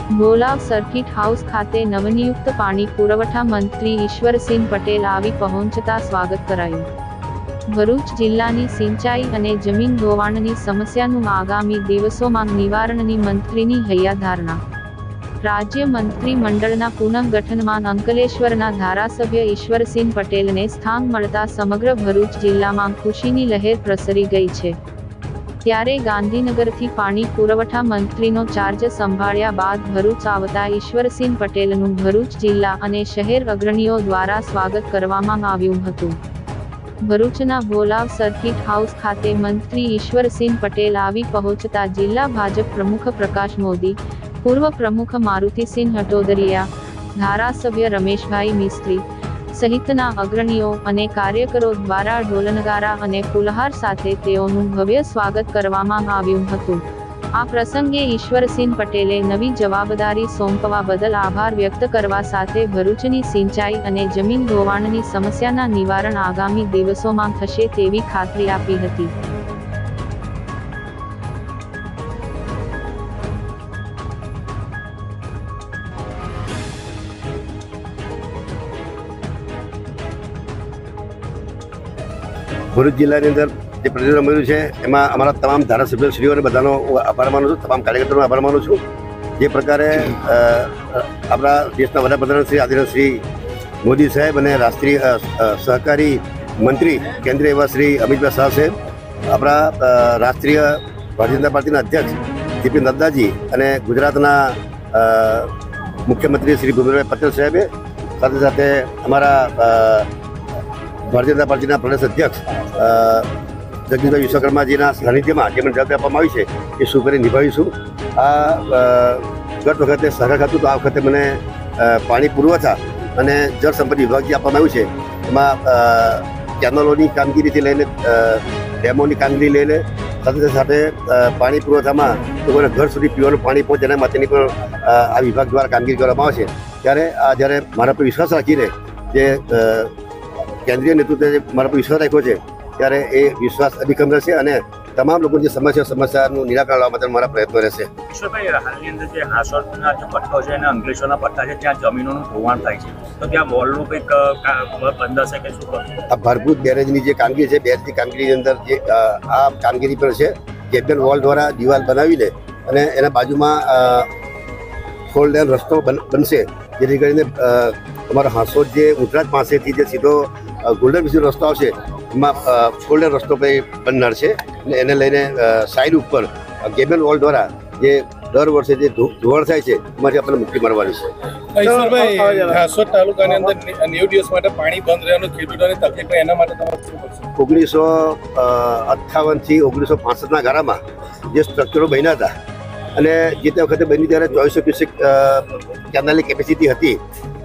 Bholav circuit house ખાતે નવનિયુક્ત પાણી પુરવઠા મંત્રી ઈશ્વરસિંહ પટેલ આવી પહોંચતા સ્વાગત કરાયું। ભરૂચ જિલ્લાની સિંચાઈ અને જમીન ધોવાણની સમસ્યાનું આગામી દિવસોમાં નિવારણની મંત્રીની હૈયાધારણા। રાજ્ય મંત્રી મંડળના પુનઃગઠનમાં અંકલેશ્વરના ધારાસભ્ય ઈશ્વરસિંહ પટેલને સ્થાન મળતા સમગ્ર ભરૂચ જિલ્લામાં ખુશીની લહેર પ્રસરી ગઈ છે। ત્યારે ગાંધીનગરથી પાણી પુરવઠા મંત્રીનો ચાર્જ સંભાળ્યા બાદ ભરૂચ આવતા ઈશ્વરસિંહ પટેલનું ભરૂચ જિલ્લા અને શહેર અગ્રણીઓ દ્વારા સ્વાગત કરવામાં આવ્યું હતું। ભરૂચના ભોલાવ સર્કિટ હાઉસ ખાતે મંત્રી ઈશ્વરસિંહ પટેલ આવી પહોંચતા જિલ્લા ભાજપ પ્રમુખ પ્રકાશ મોદી, પૂર્વ પ્રમુખ મારુતિસિંહ હટોદરિયા, ધારાસભ્ય રમેશભાઈ મિસ્ત્રી સહિતના અગ્રણીઓ અને કાર્યકરો દ્વારા ઢોલનગારા અને ફુલહાર સાથે તેઓનું ભવ્ય સ્વાગત કરવામાં આવ્યું હતું। આ પ્રસંગે ઈશ્વરસિંહ પટેલે નવી જવાબદારી સોંપવા બદલ આભાર વ્યક્ત કરવા સાથે ભરૂચની સિંચાઈ અને જમીન ધોવાણની સમસ્યાના નિવારણ આગામી દિવસોમાં થશે તેવી ખાતરી આપી હતી। ભરૂચ જિલ્લાની અંદર જે પ્રતિનિધિત્વ મળ્યું છે એમાં અમારા તમામ ધારાસભ્યશ્રીઓને બધાનો આભાર માનું છું, તમામ કાર્યકર્તાઓનો આભાર માનું છું। જે પ્રકારે આપણા દેશના વડાપ્રધાન શ્રી આદરણીય શ્રી મોદી સાહેબ અને રાષ્ટ્રીય સહકારી મંત્રી કેન્દ્રીય એવા શ્રી અમિતભાઈ શાહ સાહેબ, આપણા રાષ્ટ્રીય ભારતીય જનતા પાર્ટીના અધ્યક્ષ જેપી નડ્ડાજી અને ગુજરાતના મુખ્યમંત્રી શ્રી ભૂપેન્દ્રભાઈ પટેલ સાહેબે, સાથે સાથે અમારા ભારતીય જનતા પાર્ટીના પ્રદેશ અધ્યક્ષ જગદીશભાઈ વિશ્વકર્માજીના સાનિધ્યમાં જેમને જવાબદારી આપવામાં આવી છે એ સુપેરે નિભાવીશું। આ ગત વખતે સહકાર ખાતું, તો આ વખતે મને પાણી પુરવઠા અને જળ સંપત્તિ વિભાગ જે આપવામાં આવ્યું છે એમાં કેનલોની કામગીરીથી લઈને ડેમોની કામગીરી લઈને સાથે સાથે પાણી પુરવઠામાં લોકોને ઘર સુધી પીવાનું પાણી પહોંચે એના માટેની પણ આ વિભાગ દ્વારા કામગીરી કરવામાં આવે છે। ત્યારે આ જ્યારે મારા પર વિશ્વાસ રાખીને જે કેન્દ્રીય નેતૃત્વએ મારા પર વિશ્વાસ રાખ્યો છે ત્યારે એ વિશ્વાસ અધિકમ રહેશે અને તમામ લોકો જે સમસ્યાનું નિરાકરણ લાવવા માટે મારા પ્રયત્નો રહેશે। ઈશ્વરભાઈ, હાલની અંદર જે હાસોરના જે પટ્ટો છે અને અંકલેશ્વરના પટ્ટા છે ત્યાં જમીનોનું ધોવાણ થાય છે, તો ત્યાં વોલનું કંઈક બંધાશે કે શું કરશે? આ ભરપૂર બેરેજની જે કામગીરી છે, બેરેજની કામગીરીની અંદર જે આ કામગીરી પર છે, ગેબિયન વોલ દ્વારા દિવાલ બનાવીને અને એના બાજુમાં ફોલ્ડ રસ્તો બનશે, જેથી કરીને અમારો હાસોદ જે ઉતરાજ પાસેથી જે સીધો ગોલ્ડન બ્રિજનો રસ્તો આવશે એમાં ફોલ્ડર રસ્તો બનનાર છે અને એને લઈને સાઈડ ઉપર ગેબિયન વોલ દ્વારા જે દર વર્ષે જે ધોવાણ થાય છે એમાંથી આપણને મુક્તિ મળવાની છે। ઈશ્વરભાઈ, હાસોદ તાલુકાની અંદર 90 દિવસ માટે પાણી બંધ રહેવાનું ખેડૂતોની તકલીફ, એના માટે તમારે શું કરશો? 1958 થી 1965ના ગાળામાં જે સ્ટ્રક્ચરો બન્યા હતા અને જે તે વખતે બની ત્યારે 2400 ક્યુસેક કેનાલની કેપેસિટી હતી,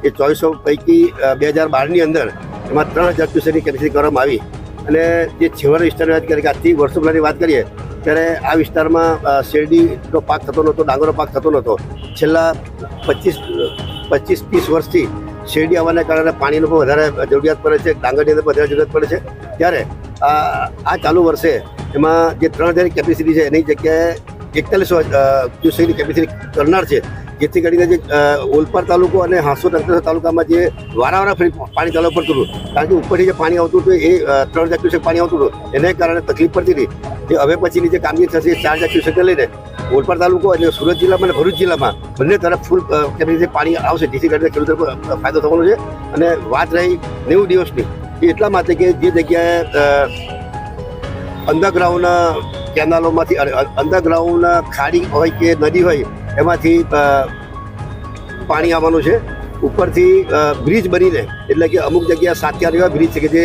એ 2400 પૈકી 2012ની અંદર એમાં 3000 ક્યુસેકની કેપેસિટી કરવામાં આવી અને જે છેવાડા વિસ્તારની વાત કરીએ કે આજથી વર્ષો પહેલાંની વાત કરીએ ત્યારે આ વિસ્તારમાં શેરડીનો પાક થતો નહોતો, ડાંગરનો પાક થતો નહોતો। છેલ્લા 25-30 વર્ષથી શેરડી આવવાના કારણે પાણીનો પણ વધારે જરૂરિયાત પડે છે, ડાંગરની અંદર વધારે જરૂરિયાત પડે છે। ત્યારે આ ચાલુ વર્ષે એમાં જે 3000 કેપેસિટી છે એની જગ્યાએ 4100 ક્યુસેકની કેપેસિટી કરનાર છે, જેથી કરીને જે ઓલપાડ તાલુકો અને હાસોદ અંકલેશ્વર તાલુકામાં જે વારાવારા ફરી પાણી ચાલુ પડતું હતું, કારણ કે ઉપરથી જે પાણી આવતું હતું એ 3000 ક્યુસેક પાણી આવતું હતું, એને કારણે તકલીફ પડતી હતી। એ હવે પછીની જે કામગીરી થશે એ 4000 ક્યુસેકને લઈને ઓલપાડ તાલુકો અને સુરત જિલ્લામાં અને ભરૂચ જિલ્લામાં બંને તરફ ફૂલ કેપેસિટી પાણી આવશે, જેથી કરીને ખેડૂતોને ફાયદો થવાનો છે। અને વાત રહી 90 દિવસની, એ એટલા માટે કે જે જગ્યાએ અંડરગ્રાઉન્ડ કેનાલોમાંથી અંડરગ્રાઉન્ડ ખાડી હોય કે નદી હોય એમાંથી પાણી આવવાનું છે, ઉપરથી બ્રિજ બનીને, એટલે કે અમુક જગ્યા સાતિયા એવા બ્રિજ છે કે જે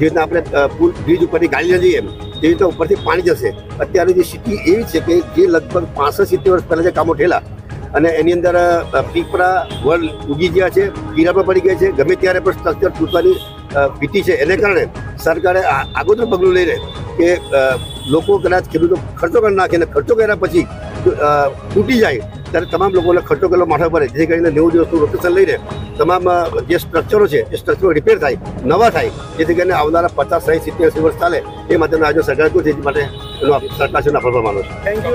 રીતના આપણે પુલ બ્રિજ ઉપરથી ગાડી ન જઈએ એ રીતે ઉપરથી પાણી જશે। અત્યારે જે સ્થિતિ એવી છે કે જે લગભગ 65-70 વર્ષ પહેલાં જે કામો થયેલા અને એની અંદર પીપરા વલ ઉગી ગયા છે, કિરા પણ પડી ગયા છે, ગમે ત્યારે પણ સ્ટ્રક્ચર તૂટવાની ભીતિ છે। એને કારણે સરકારે આગોતરું પગલું લઈને કે લોકો કદાચ ખેડૂતો ખર્ચો કરી નાખે અને ખર્ચો કર્યા પછી તૂટી જાય ત્યારે તમામ લોકોને ખર્ચો કરેલો માથા પડે, જેથી કરીને 90 દિવસનું રોટેશન લઈને તમામ જે સ્ટ્રક્ચરો છે એ સ્ટ્રક્ચરો રિપેર થાય, નવા થાય, જેથી કરીને આવનારા 50, 60, 70, 80 વર્ષ ચાલે એ માટેનું આજે સરકાર કર્યું છે, એ માટે એનો સરકાર છે આભાર માનું છું। Thank you.